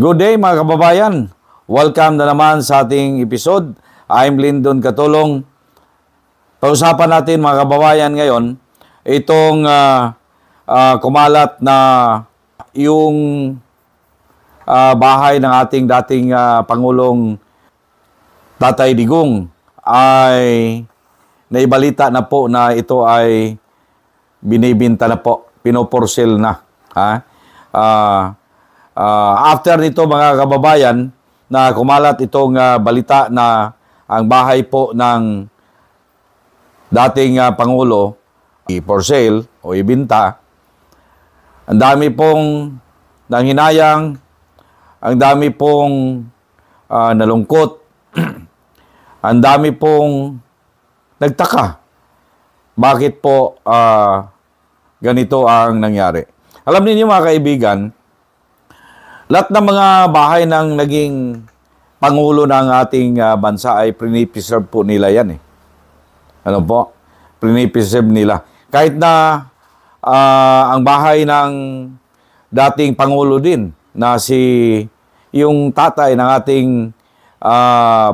Good day mga kababayan. Welcome na naman sa ating episode. I'm Lyndon Catulong. Pag-usapan natin mga kababayan ngayon, itong kumalat na yung bahay ng ating dating Pangulong Tatay Digong ay naibalita na po na ito ay binibinta na po, pinoporsel na. After nito mga kababayan na kumalat itong balita na ang bahay po ng dating Pangulo for sale o ibinta, ang dami pong nanghinayang, ang dami pong nalungkot, ang dami pong nagtaka. Bakit po ganito ang nangyari? Alam niyo mga kaibigan, lahat ng mga bahay ng naging Pangulo ng ating bansa ay prinipreserve po nila yan eh. Ano po? Prinipreserve nila. Kahit na ang bahay ng dating Pangulo din na yung tatay ng ating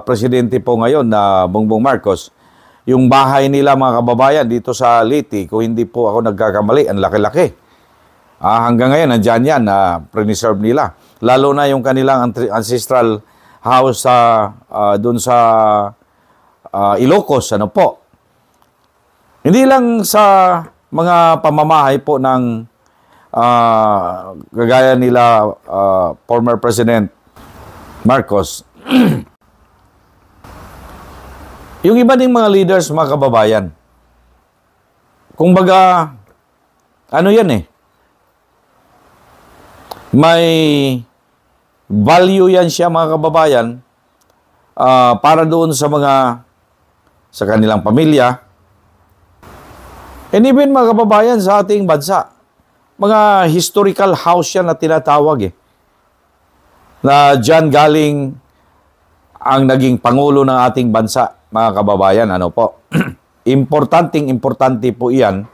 presidente po ngayon na Bongbong Marcos, yung bahay nila mga kababayan dito sa Liti, kung hindi po ako nagkakamali, ang laki-laki. Hanggang ngayon, nandyan yan na preserve nila. Lalo na yung kanilang ancestral house doon sa Ilocos, ano po. Hindi lang sa mga pamamahay po ng kagaya nila former President Marcos. Yung iba ding mga leaders, mga kababayan, kumbaga, ano yan eh, may value yan siya mga kababayan para doon sa kanilang pamilya. And even mga kababayan sa ating bansa, mga historical house yan na tinatawag eh. Na dyan galing ang naging Pangulo ng ating bansa, mga kababayan. Ano po? Importante po iyan,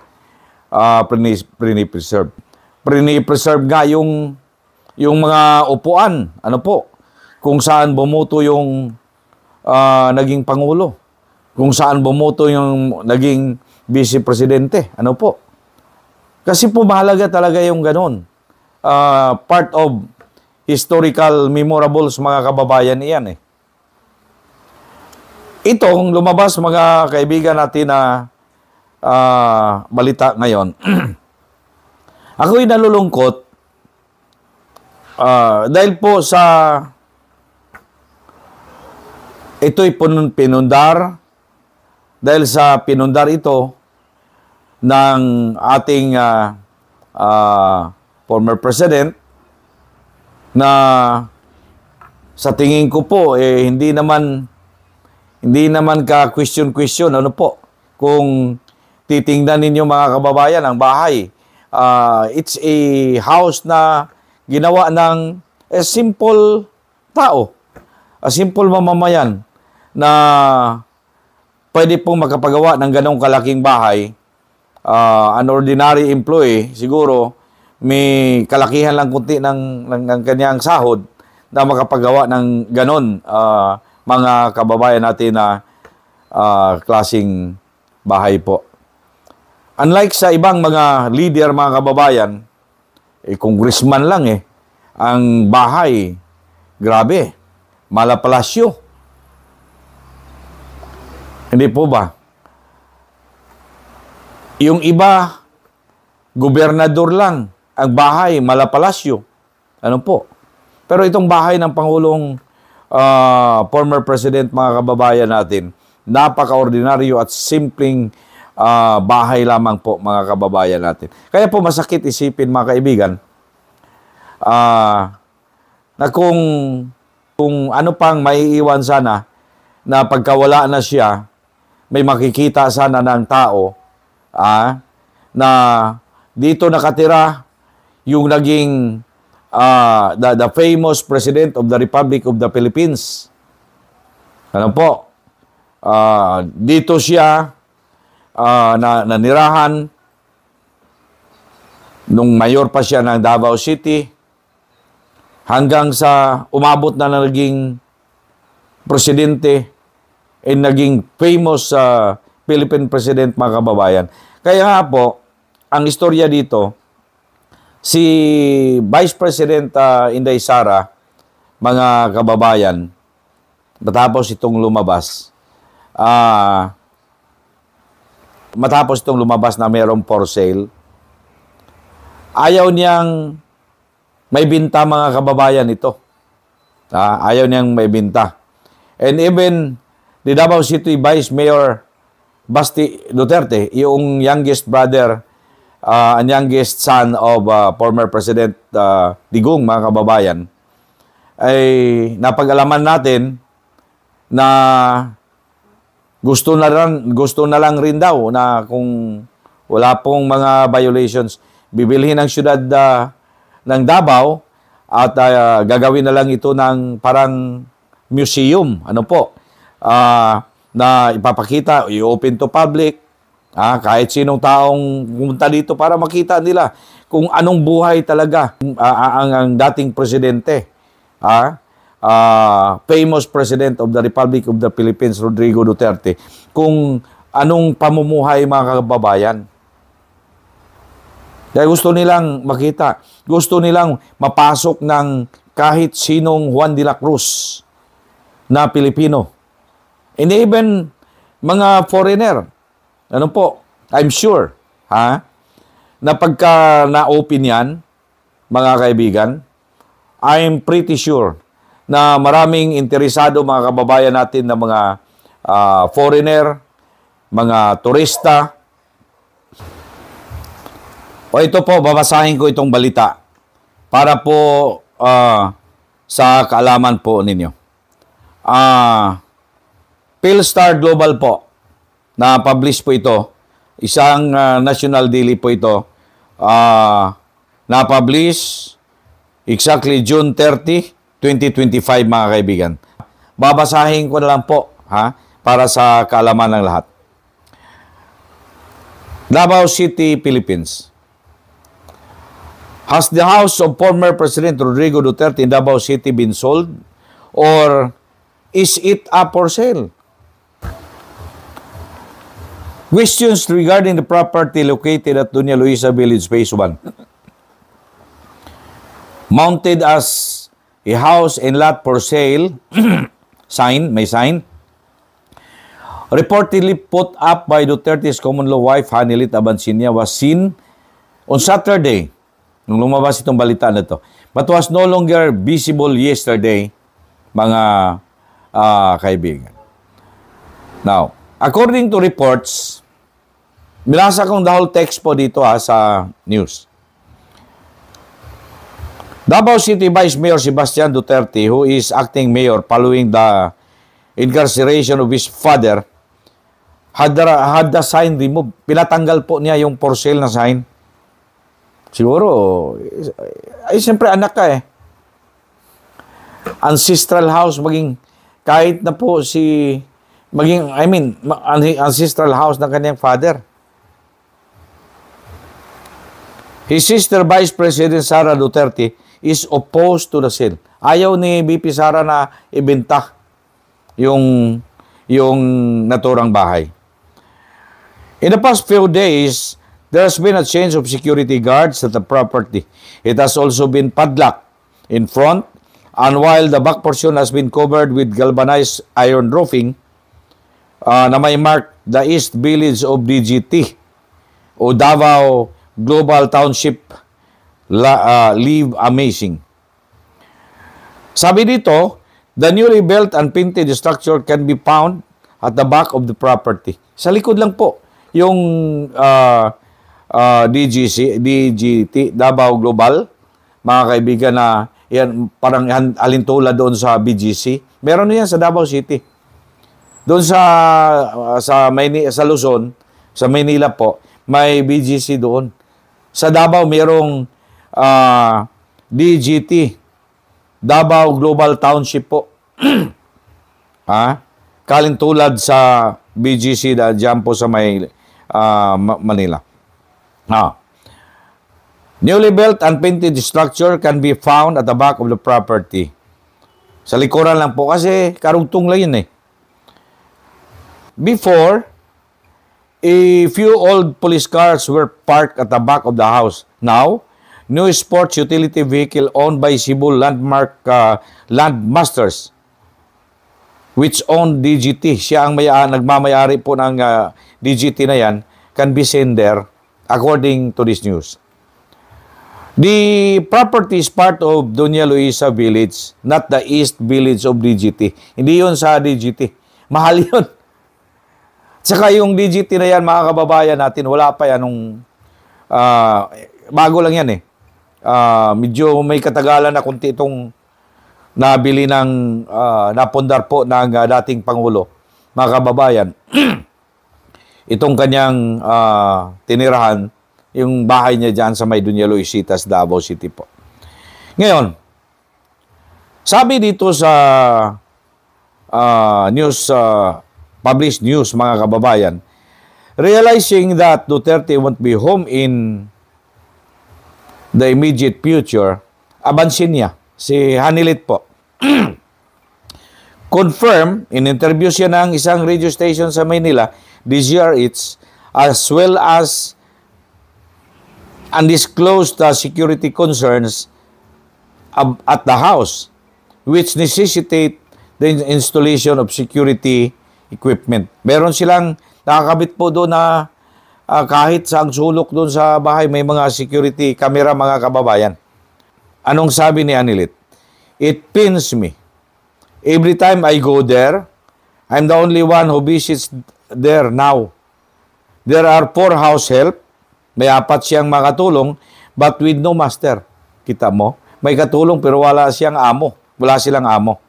prinipreserve. Prinipreserve nga yung mga upuan, ano po, kung saan bumuto yung naging Pangulo, kung saan bumuto yung naging Vice Presidente, ano po. Kasi po mahalaga talaga yung ganun. Part of historical memorables, mga kababayan, iyan eh. Itong lumabas, mga kaibigan natin na balita ngayon, ako'y nalulungkot dahil po sa ito'y pinundar, dahil sa pinundar ito ng ating former president na sa tingin ko po hindi naman ka question ano po, kung titingnan ninyo mga kababayan ang bahay, it's a house na ginawa ng simple tao, a simple mamamayan na pwede pong makapagawa ng ganong kalaking bahay. An ordinary employee, siguro, may kalakihan lang kunti ng kanyang sahod na makapagawa ng ganon, mga kababayan natin na klaseng bahay po. Unlike sa ibang mga leader, mga kababayan, congressman lang ang bahay, grabe, malapalasyo. Hindi po ba? Yung iba, gobernador lang, ang bahay, malapalasyo. Ano po? Pero itong bahay ng Pangulong former President, mga kababayan natin, napaka-ordinaryo at simpleng bahay lamang po, mga kababayan natin. Kaya po masakit isipin, mga kaibigan, na kung ano pang maiiwan sana na pagkawala na siya, may makikita sana ng tao na dito nakatira yung naging the famous President of the Republic of the Philippines. Ano po? Dito siya nanirahan nung mayor pa siya ng Davao City. hanggang sa umabot na naging presidente and naging famous Philippine President, mga kababayan. Kaya nga po, ang istorya dito, si Vice President Inday Sara, mga kababayan, matapos itong lumabas na mayroong for sale, ayaw niyang may binta, mga kababayan, ito. Ayaw niyang may binta. And even the Davao City Vice Mayor Basti Duterte, yung youngest brother and youngest son of former President Digong, mga kababayan, ay napag-alaman natin na gusto na lang rin daw na kung wala pong mga violations, bibilhin ng syudad ng Davao at gagawin na lang ito ng parang museum, na ipapakita, i-open to public, kahit sinong taong pumunta dito para makita nila kung anong buhay talaga ang dating presidente, famous President of the Republic of the Philippines, Rodrigo Duterte, kung anong pamumuhay, mga kababayan. Kaya gusto nilang makita, gusto nilang mapasok ng kahit sinong Juan de la Cruz na Pilipino. And even mga foreigner, I'm sure, na pagka na-open yan, mga kaibigan, I'm pretty sure na maraming interesado, mga kababayan natin, na mga foreigner, mga turista. O ito po, babasahin ko itong balita para po sa kaalaman po ninyo. Philstar Global po, na-publish po ito. Isang national daily po ito. Na-publish exactly June 30, 2025, mga kaibigan. Babasahin ko na lang po, para sa kaalaman ng lahat. Davao City, Philippines. Has the house of former President Rodrigo Duterte in Davao City been sold, or is it up for sale? Questions regarding the property located at Doña Luisa Village Phase 1, mounted as a house and lot for sale, may sign, reportedly put up by Duterte's common law wife, Hanilit Abansinia, was seen on Saturday, nung lumabas itong balita na ito, but was no longer visible yesterday, mga kaibigan. Now, according to reports, binasa kong the whole text po dito sa news. Davao City Vice Mayor Sebastian Duterte, who is acting mayor following the incarceration of his father, had the sign removed. Pinatanggal po niya yung for sale na sign. Siguro, siyempre anak ka Ancestral house, kahit na po ancestral house ng kanyang father. His sister, Vice President Sara Duterte, is opposed to the sale. Ayaw ni VP Sara na ibenta yung naturang bahay. In the past few days, there has been a change of security guards at the property. It has also been padlocked in front, and while the back portion has been covered with galvanized iron roofing, na may mark the East Village of DGT o Davao Global Township Live Amazing. Sabi dito, the newly built and painted structure can be found at the back of the property. Sa likod lang po, yung DGT, Davao Global, mga kaibigan, na yan, parang alintula doon sa BGC. Meron na yan sa Davao City. Doon sa Luzon, sa Maynila po, may BGC doon. Sa Davao, mayroong DGT, Davao Global Township po. Kalintulad sa BGC dyan po sa Manila. Newly built unpainted structure can be found at the back of the property. Sa likuran lang po kasi karugtong lang yun eh. Before, a few old police cars were parked at the back of the house. Now, new sports utility vehicle owned by Cebu Landmasters, which own DGT. Siya ang nagmamayari po ng DGT na yan, can be seen there according to this news. The property is part of Doña Luisa Village, not the East Village of DGT. Hindi yun sa DGT. Mahal yun. Tsaka yung DGT na yan, mga kababayan natin, wala pa yan nung, bago lang yan eh. Medyo may katagalan na kunti itong nabili ng, napundar po ng dating Pangulo. Mga kababayan, itong kanyang tinirahan, yung bahay niya dyan sa may Doña Luisitas, Davao City po. Ngayon, sabi dito sa published news, mga kababayan, realizing that Duterte won't be home in the immediate future, abansin niya, si Hanilit po. Confirm, in interview siya ng isang radio station sa Manila, DZRH, as well as undisclosed security concerns at the house, which necessitate the installation of security equipment. Meron silang nakakabit po doon na kahit sa sulok doon sa bahay, may mga security camera, mga kababayan. Anong sabi ni Anilit? It pains me. Every time I go there, I'm the only one who visits there now. There are 4 house help. May 4 siyang makatulong, but with no master. Kita mo? May katulong pero wala siyang amo. Wala silang amo.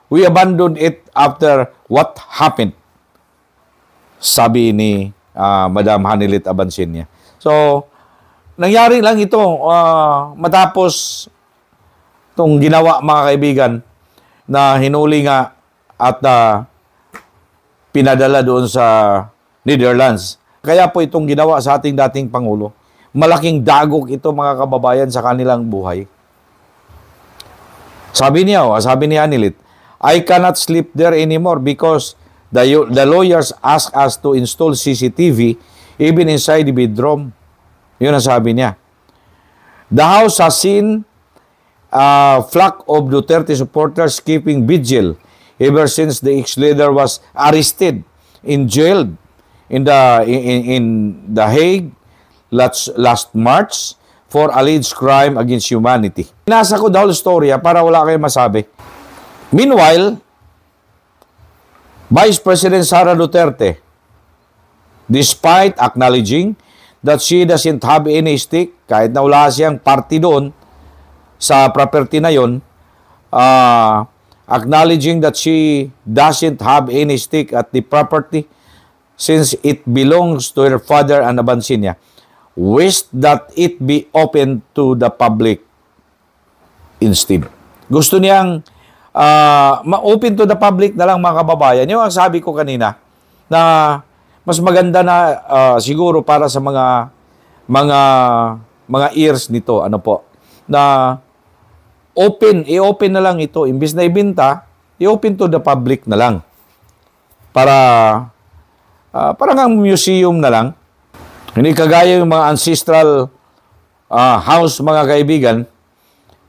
We abandoned it after what happened. Sabi ni Madam Hanilit Abansin niya. So, nangyari lang ito matapos itong ginawa, mga kaibigan, na hinuli nga at pinadala doon sa Netherlands. Kaya po itong ginawa sa ating dating Pangulo. Malaking dagok ito, mga kababayan, sa kanilang buhay. Sabi niya, sabi ni Anilit, I cannot sleep there anymore because the lawyers ask us to install CCTV even inside the bedroom. Yun ang sabi niya. The house has seen a flock of Duterte supporters keeping vigil ever since the ex-leader was arrested and jailed in the Hague last March for alleged crime against humanity. Nasa ko the whole story para wala kayong masabi. Meanwhile, Vice President Sara Duterte, despite acknowledging that she doesn't have any stake, kahit na wala siyang party doon sa property na yon, acknowledging that she doesn't have any stake at the property since it belongs to her father and abansin niya, wished that it be open to the public instead. Gusto niyang ma-open to the public na lang, mga kababayan. Yung ang sabi ko kanina, na mas maganda na siguro para sa mga ears nito, ano po, na i-open na lang ito. Imbis na ibenta, i-open to the public na lang. Parang ang museum na lang. Hindi kagaya yung mga ancestral house, mga kaibigan,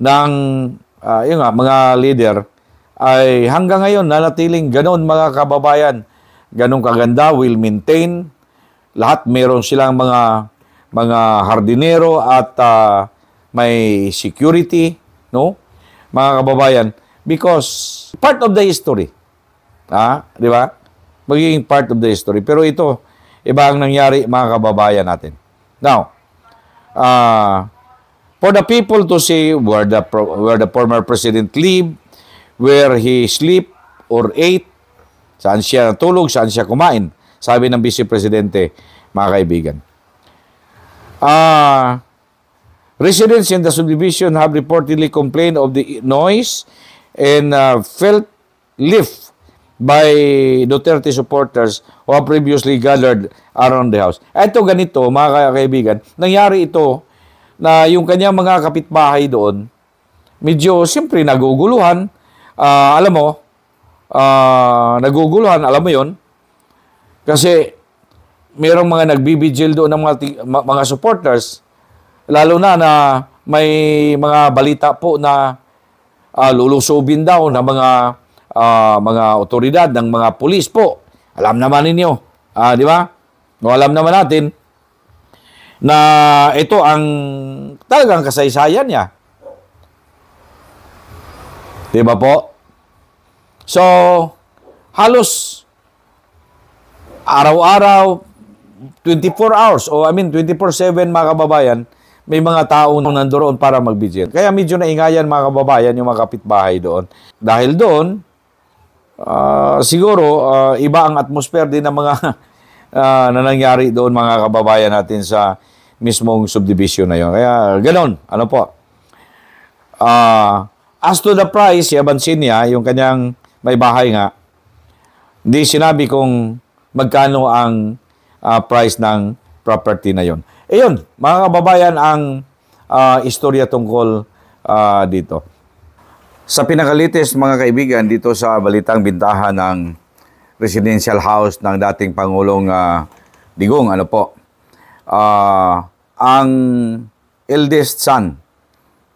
ng mga leader, ay hanggang ngayon nanatiling ganon, mga kababayan. Ganong kaganda, will maintain. Lahat meron silang mga hardinero at may security, no? Mga kababayan, because part of the history. Di ba? Magiging part of the history. Pero ito, iba ang nangyari, mga kababayan natin. Now, for the people to see where the former president lived, where he sleep or ate, saan siya natulog, saan siya kumain, sabi ng Vice Presidente, mga kaibigan. Residents in the subdivision have reportedly complained of the noise and felt lift by Duterte supporters who have previously gathered around the house. Ito ganito, mga kaibigan, nangyari ito na yung kanyang mga kapitbahay doon, medyo siyempre naguguluhan. Alam mo, naguguluhan, alam mo yon, kasi mayroong mga nagbibigil doon ng mga supporters, lalo na may mga balita po na lulusobin daw ng mga otoridad, ng mga pulis po. Alam naman ninyo, di ba? No, alam naman natin na ito ang talagang kasaysayan niya. Di ba po? So, halos araw-araw, 24 hours, o 24/7 mga kababayan, may mga tao nandoon para magbigil. Kaya medyo naingayan mga kababayan yung mga kapitbahay doon. Dahil doon, siguro iba ang atmosphere din ng mga na nangyari doon mga kababayan natin sa mismong subdivision na yun. Kaya ganon, ano po. As to the price, yabansin niya, yung kanyang may bahay nga, hindi sinabi kung magkano ang price ng property na yon. Ayun, mga kababayan, ang istorya tungkol dito. Sa pinakalites, mga kaibigan, dito sa Balitang Bintahan ng residential house ng dating Pangulong Digong, ano po, ang eldest son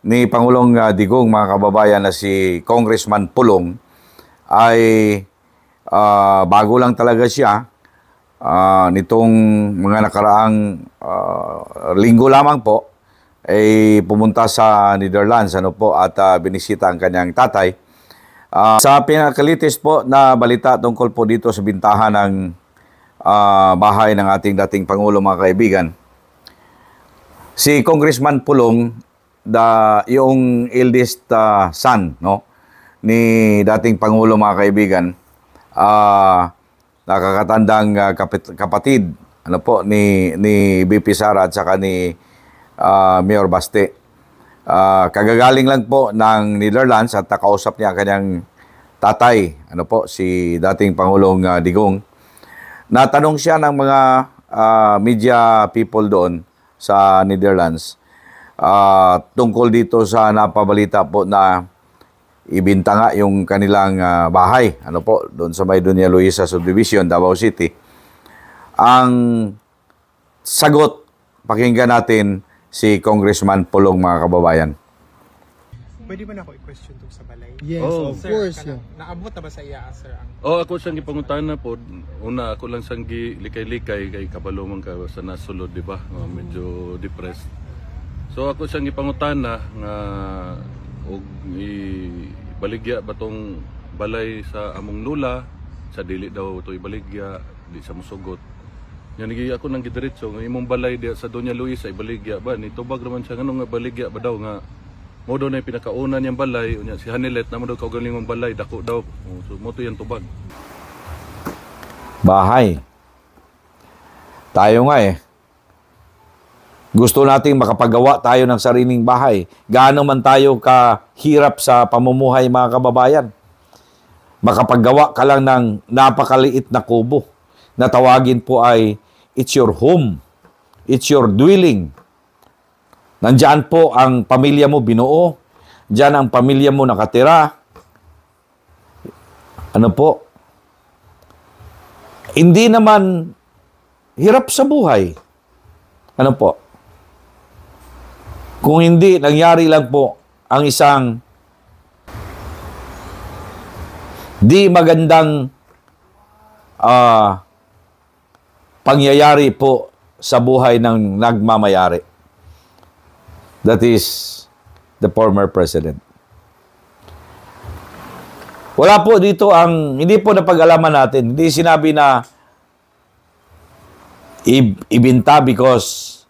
ni Pangulong Digong, mga kababayan, na si Congressman Pulong, ay bago lang talaga siya. Nitong mga nakaraang linggo lamang po ay pumunta sa Netherlands, ano po, at binisita ang kanyang tatay. Sa pinakalitis po na balita tungkol po dito sa bintahan ng bahay ng ating dating Pangulo, mga kaibigan, si Congressman Pulong, yung eldest son, no, ni dating Pangulo, mga kaibigan, nakakatandang kapatid, ano po, ni BP Sara at saka ni Mayor Baste. Kagagaling lang po ng Netherlands at nakausap niya ang kanyang tatay, ano po, si dating Pangulong Digong. Natanong siya ng mga media people doon sa Netherlands tungkol dito sa napabalita po na ibinta nga yung kanilang bahay, ano po, doon sa may Doña Luisa Subdivision, Davao City. Ang sagot, pakinggan natin si Congressman Pulong, mga kababayan. Pwede ba na ako i-question to sa balay? Yes, of course. Naabot na ba sa iya, sir? Ako siyang gipangutan na po. Una, ako lang siyang likay-likay kay kabalo man ka sa nasulod, di ba? Medyo depressed. So ako siyang gipangutan na nga og ibaligya ba tong balay sa among lula, sa dili daw to ibaligya, di sa musugot. Yan ako nang gidiretso nga imong balay diya sa Doña Luisa ibaligya ba, nitubag naman siya ngano nga baligya ba daw nga mo daw na pinakauna niyang balay, unya si Hanilet na mo daw kaugaling mong balay dako daw. So mo to yan tubag. Bahay. Tayo nga gusto nating makapagawa tayo ng sariling bahay. Gaano man tayo kahirap sa pamumuhay, mga kababayan. Makapagawa ka lang ng napakaliit na kubo na tawagin po ay it's your home. It's your dwelling. Nandyan po ang pamilya mo binuo. Diyan ang pamilya mo nakatira. Ano po? Hindi naman hirap sa buhay. Ano po? Kung hindi, nangyari lang po ang isang di magandang pangyayari po sa buhay ng nagmamayari. That is the former president. Wala po dito hindi po napag-alaman natin. Hindi sinabi na ibinta because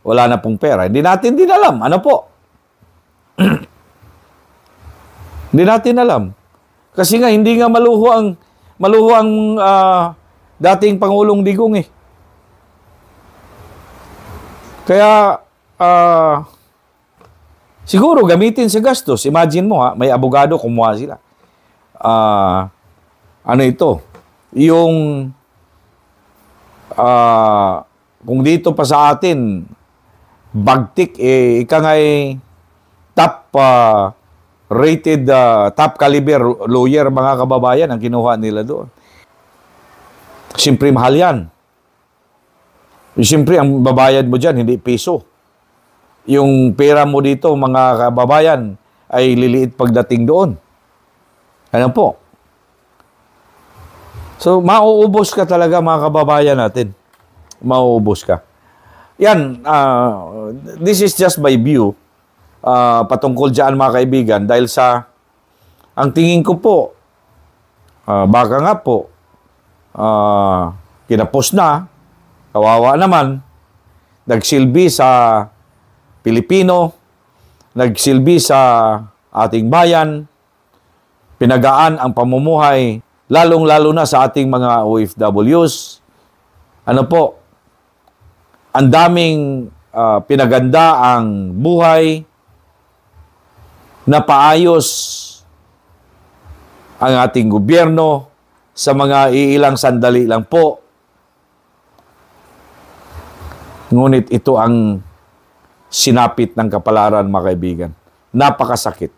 wala na pong pera. Hindi natin din alam. Ano po? Hindi natin alam. Kasi nga, hindi nga maluho ang dating Pangulong Digong Kaya, siguro gamitin sa gastos. Imagine mo may abogado, kumuha sila. ano ito, yung kung dito pa sa atin, bagtik, ika nga'y top rated, top caliber lawyer, mga kababayan, ang kinuha nila doon. Siyempre, mahal yan. Siyempre, ang babayad mo dyan, hindi piso. Yung pera mo dito, mga kababayan, ay liliit pagdating doon. Ano po? So, mauubos ka talaga, mga kababayan natin. Mauubos ka. Yan, this is just my view patungkol dyan, mga kaibigan, dahil sa, ang tingin ko po, baka nga po, kinapos na, kawawa naman, nagsilbi sa Pilipino, nagsilbi sa ating bayan, pinagaan ang pamumuhay, lalong-lalo na sa ating mga OFWs. Ano po, ang daming pinaganda ang buhay, napaayos ang ating gobyerno sa mga iilang sandali lang po. Ngunit ito ang sinapit ng kapalaran, mga kaibigan. Napakasakit.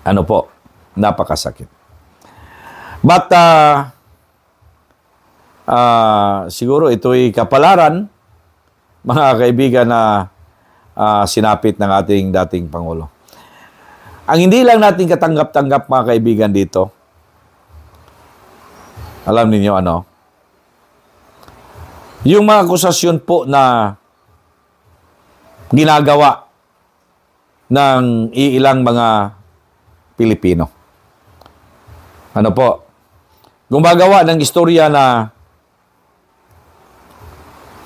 Ano po? Napakasakit. But, siguro ito'y kapalaran, mga kaibigan, na sinapit ng ating dating Pangulo. Ang hindi lang natin katanggap-tanggap, mga kaibigan, dito, alam niyo ano? Yung mga akusasyon po na ginagawa ng iilang mga Pilipino. Ano po? Gumagawa ng istorya na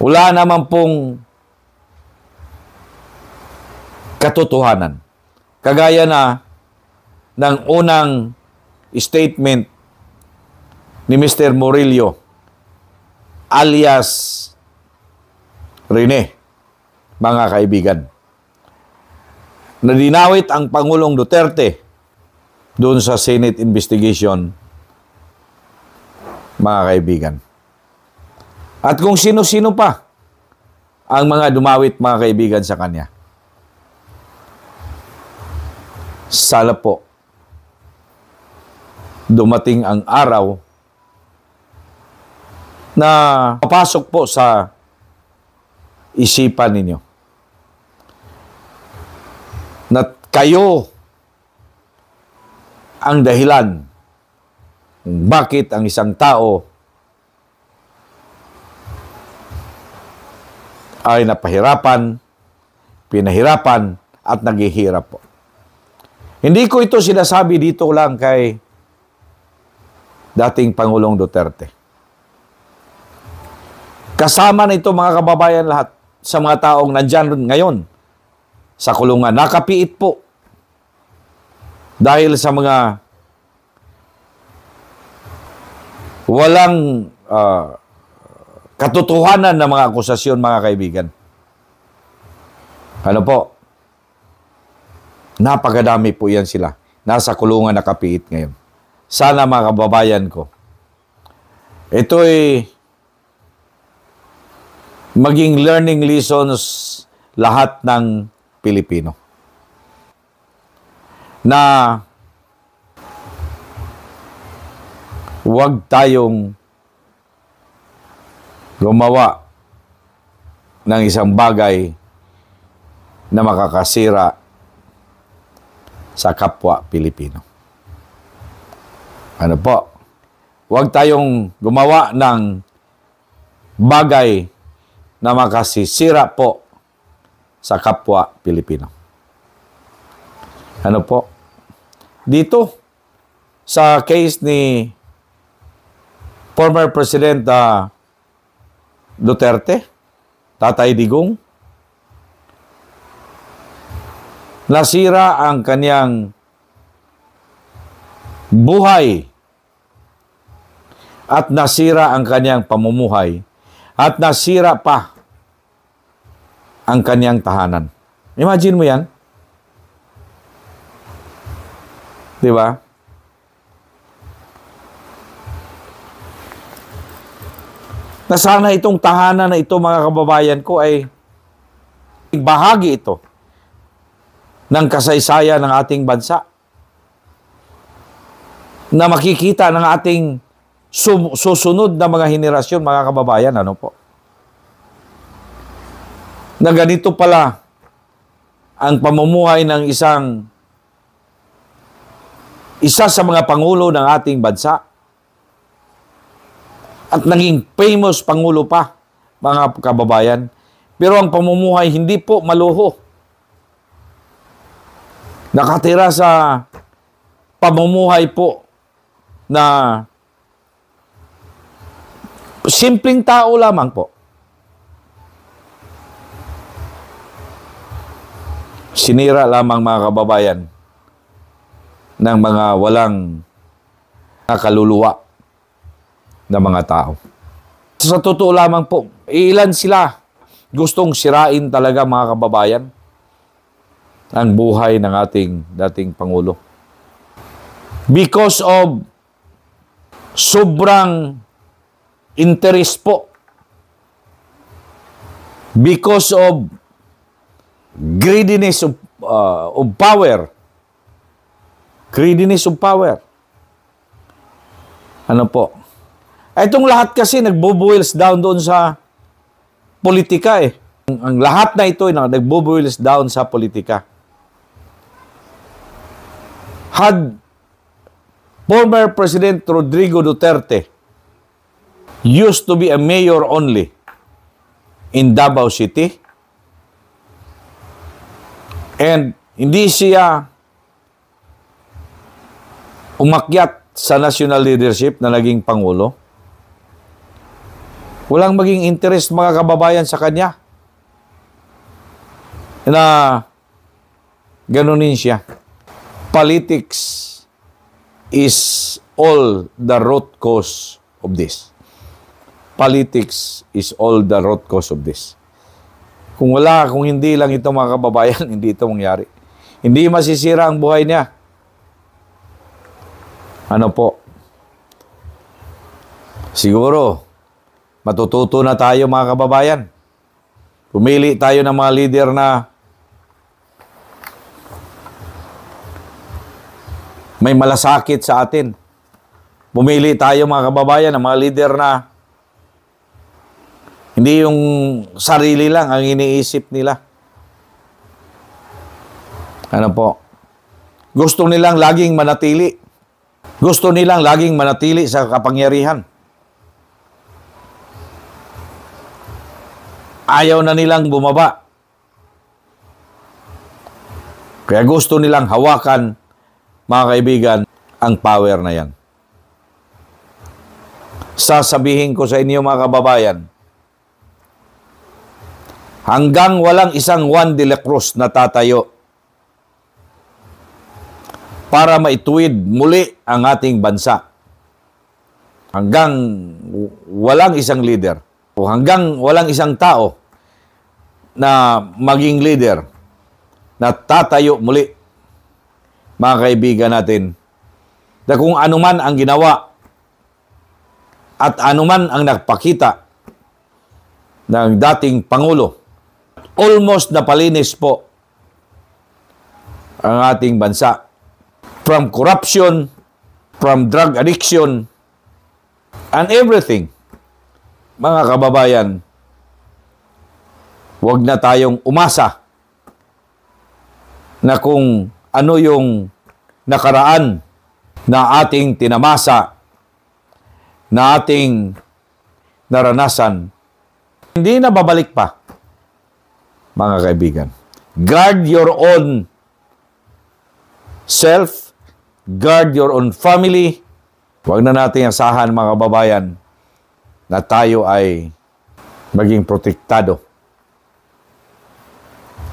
wala naman pong katotohanan. Kagaya na ng unang statement ni Mr. Murillo alias Rene, mga kaibigan. Nadinawit ang Pangulong Duterte doon sa Senate investigation, mga kaibigan. At kung sino-sino pa ang mga dumawit, mga kaibigan, sa kanya. Sana po dumating ang araw na papasok po sa isipan ninyo na kayo ang dahilan kung bakit ang isang tao ay napahirapan, pinahirapan, at naghihirap po. Hindi ko ito sinasabi dito lang kay dating Pangulong Duterte. Kasama na ito, mga kababayan, lahat sa mga taong nandyan ngayon sa kulungan. Nakapiit po dahil sa mga walang katotohanan na mga akusasyon, mga kaibigan. Ano po? Napakadami po yan sila. Nasa kulungan, nakapiit ngayon. Sana, mga kababayan ko, ito'y maging learning lessons lahat ng Pilipino. Na huwag tayong gumawa ng isang bagay na makakasira sa kapwa Pilipino. Ano po? Huwag tayong gumawa ng bagay na makasisira po sa kapwa Pilipino. Ano po? Dito, sa case ni former President Duterte, Tatay Digong, nasira ang kanyang buhay at nasira ang kanyang pamumuhay at nasira pa ang kanyang tahanan. Imagine mo yan. Di ba? na sana itong tahanan na ito, mga kababayan ko, ay bahagi ito ng kasaysayan ng ating bansa, na makikita ng ating susunod na mga henerasyon, mga kababayan, ano po? Na ganito pala ang pamumuhay ng isa sa mga pangulo ng ating bansa. At naging famous pangulo pa, mga kababayan. Pero ang pamumuhay hindi po maluho. Nakatira sa pamumuhay po na simpleng tao lamang po. Sinira lamang, mga kababayan, ng mga walang kaluluwa na mga tao. Sa totoo lamang po, ilan sila gustong sirain talaga, mga kababayan, ang buhay ng ating dating Pangulo. Because of sobrang interest po. Because of greediness of power. Greediness of power. Ano po? Itong lahat kasi nagbo-boils down doon sa politika eh. Ang lahat na ito ay nagbo-boils down sa politika. Had former President Rodrigo Duterte used to be a mayor only in Davao City, and hindi siya umakyat sa national leadership na naging Pangulo, walang maging interest, mga kababayan, sa kanya na ganunin siya. Politics is all the root cause of this. Politics is all the root cause of this. Kung hindi lang ito, mga kababayan, hindi ito mangyari. Hindi masisira ang buhay niya. Ano po? Siguro, matututo na tayo, mga kababayan. Pumili tayo ng mga leader na may malasakit sa atin. Pumili tayo, mga kababayan, ng mga leader na hindi yung sarili lang ang iniisip nila. Ano po? Gusto nilang laging manatili. Gusto nilang laging manatili sa kapangyarihan. Ayaw na nilang bumaba. Kaya gusto nilang hawakan, mga kaibigan, ang power na yan. Sasabihin ko sa inyo, mga kababayan, hanggang walang isang Juan de la Cruz na tatayo para maituwid muli ang ating bansa. Hanggang walang isang leader o hanggang walang isang tao na maging leader na tatayo muli, mga kaibigan natin, na kung anuman ang ginawa at anuman ang nagpakita ng dating Pangulo, almost napalinis po ang ating bansa. From corruption, from drug addiction, and everything. Mga kababayan, huwag na tayong umasa na kung ano yung nakaraan na ating tinamasa, na ating naranasan, hindi na babalik pa, mga kaibigan. Guard your own self, guard your own family. Huwag na natin asahan, mga kababayan, na tayo ay maging protektado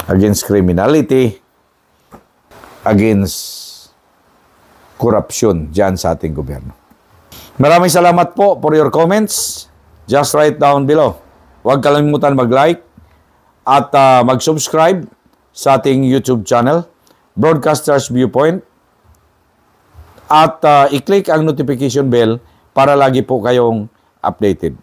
against criminality, against corruption dyan sa ating gobyerno. Maraming salamat po for your comments. Just write down below. Huwag kalimutan mag-like at mag-subscribe sa ating YouTube channel, Broadcasters Viewpoint, at i-click ang notification bell para lagi po kayong updated.